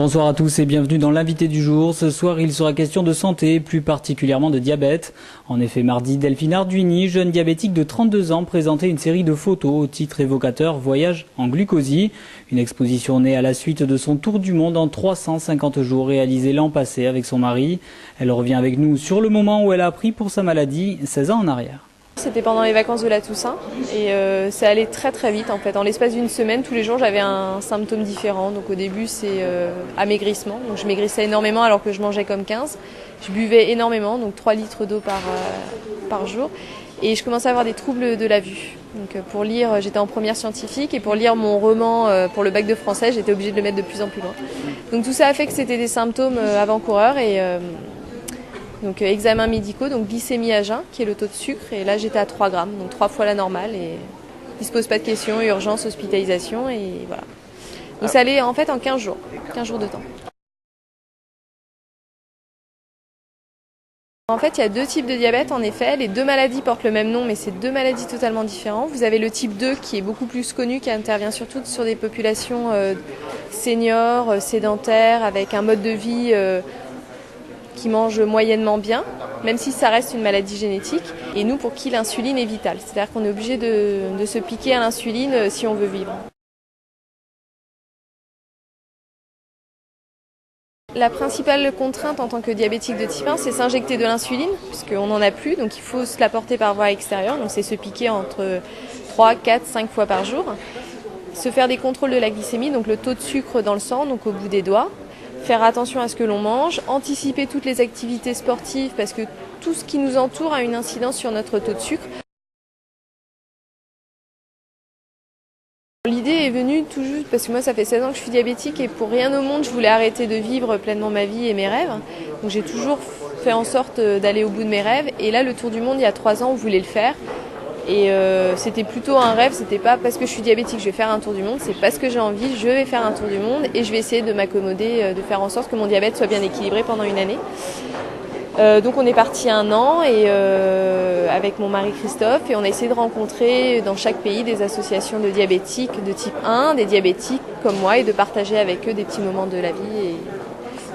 Bonsoir à tous et bienvenue dans l'invité du jour. Ce soir, il sera question de santé, plus particulièrement de diabète. En effet, mardi, Delphine Arduini, jeune diabétique de 32 ans, présentait une série de photos au titre évocateur Voyage en glucosie. Une exposition née à la suite de son tour du monde en 350 jours réalisé l'an passé avec son mari. Elle revient avec nous sur le moment où elle a appris pour sa maladie 16 ans en arrière. C'était pendant les vacances de la Toussaint et ça allait très très vite en fait. En l'espace d'une semaine, tous les jours j'avais un symptôme différent. Donc au début c'est amaigrissement, donc je maigrissais énormément alors que je mangeais comme 15. Je buvais énormément, donc 3 litres d'eau par jour. Et je commençais à avoir des troubles de la vue. Donc pour lire, j'étais en première scientifique et pour lire mon roman pour le bac de français, j'étais obligée de le mettre de plus en plus loin. Donc tout ça a fait que c'était des symptômes avant-coureurs et donc examens médicaux, donc glycémie à jeun, qui est le taux de sucre, et là j'étais à 3 grammes, donc 3 fois la normale, et il ne se pose pas de questions, urgence, hospitalisation, et voilà. Donc ça allait en fait en 15 jours de temps. En fait, il y a 2 types de diabète, en effet. Les 2 maladies portent le même nom, mais c'est 2 maladies totalement différentes. Vous avez le type 2 qui est beaucoup plus connu, qui intervient surtout sur des populations seniors, sédentaires, avec un mode de vie qui mange moyennement bien, même si ça reste une maladie génétique. Et nous, pour qui l'insuline est vitale. C'est-à-dire qu'on est obligé de se piquer à l'insuline si on veut vivre. La principale contrainte en tant que diabétique de type 1, c'est s'injecter de l'insuline, puisqu'on n'en a plus, donc il faut se l'apporter par voie extérieure, donc c'est se piquer entre 3, 4, 5 fois par jour. Se faire des contrôles de la glycémie, donc le taux de sucre dans le sang, donc au bout des doigts. Faire attention à ce que l'on mange, anticiper toutes les activités sportives parce que tout ce qui nous entoure a une incidence sur notre taux de sucre. L'idée est venue tout juste parce que moi ça fait 16 ans que je suis diabétique et pour rien au monde je voulais arrêter de vivre pleinement ma vie et mes rêves. Donc j'ai toujours fait en sorte d'aller au bout de mes rêves et là le tour du monde il y a 3 ans on voulait le faire. Et c'était plutôt un rêve, c'était pas parce que je suis diabétique je vais faire un tour du monde, c'est parce que j'ai envie, je vais faire un tour du monde et je vais essayer de m'accommoder, de faire en sorte que mon diabète soit bien équilibré pendant une année. Donc on est parti 1 an et, avec mon mari Christophe et on a essayé de rencontrer dans chaque pays des associations de diabétiques de type 1, des diabétiques comme moi et de partager avec eux des petits moments de la vie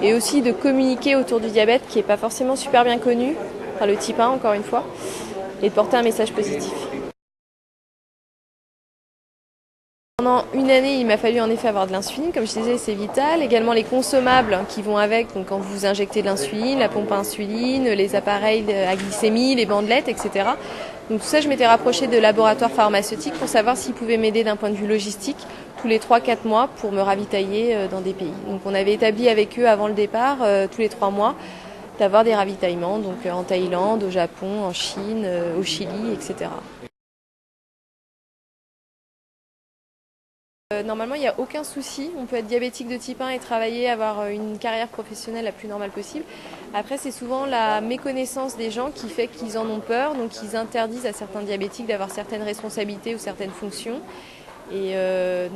et aussi de communiquer autour du diabète qui n'est pas forcément super bien connu, enfin le type 1 encore une fois. Et de porter un message positif. Pendant une année, il m'a fallu en effet avoir de l'insuline, comme je disais, c'est vital. Également les consommables qui vont avec, donc quand vous injectez de l'insuline, la pompe à insuline, les appareils à glycémie, les bandelettes, etc. Donc tout ça, je m'étais rapprochée de laboratoires pharmaceutiques pour savoir s'ils pouvaient m'aider d'un point de vue logistique tous les 3-4 mois pour me ravitailler dans des pays. Donc on avait établi avec eux avant le départ, tous les 3 mois, d'avoir des ravitaillements, donc en Thaïlande, au Japon, en Chine, au Chili, etc. Normalement, il n'y a aucun souci. On peut être diabétique de type 1 et travailler, avoir une carrière professionnelle la plus normale possible. Après, c'est souvent la méconnaissance des gens qui fait qu'ils en ont peur, donc ils interdisent à certains diabétiques d'avoir certaines responsabilités ou certaines fonctions. Et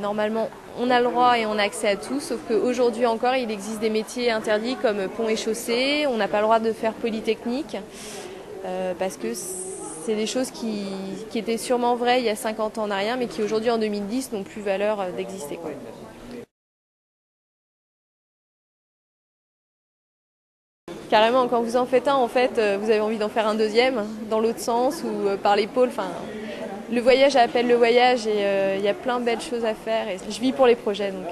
normalement, on a le droit et on a accès à tout, sauf qu'aujourd'hui encore, il existe des métiers interdits comme pont et chaussée. On n'a pas le droit de faire polytechnique parce que c'est des choses qui étaient sûrement vraies il y a 50 ans en arrière, mais qui aujourd'hui en 2010 n'ont plus valeur d'exister, quoi. Carrément, quand vous en faites un, en fait, vous avez envie d'en faire un deuxième, dans l'autre sens ou par l'épaule. Enfin, le voyage appelle le voyage et il y a plein de belles choses à faire. Et je vis pour les projets, donc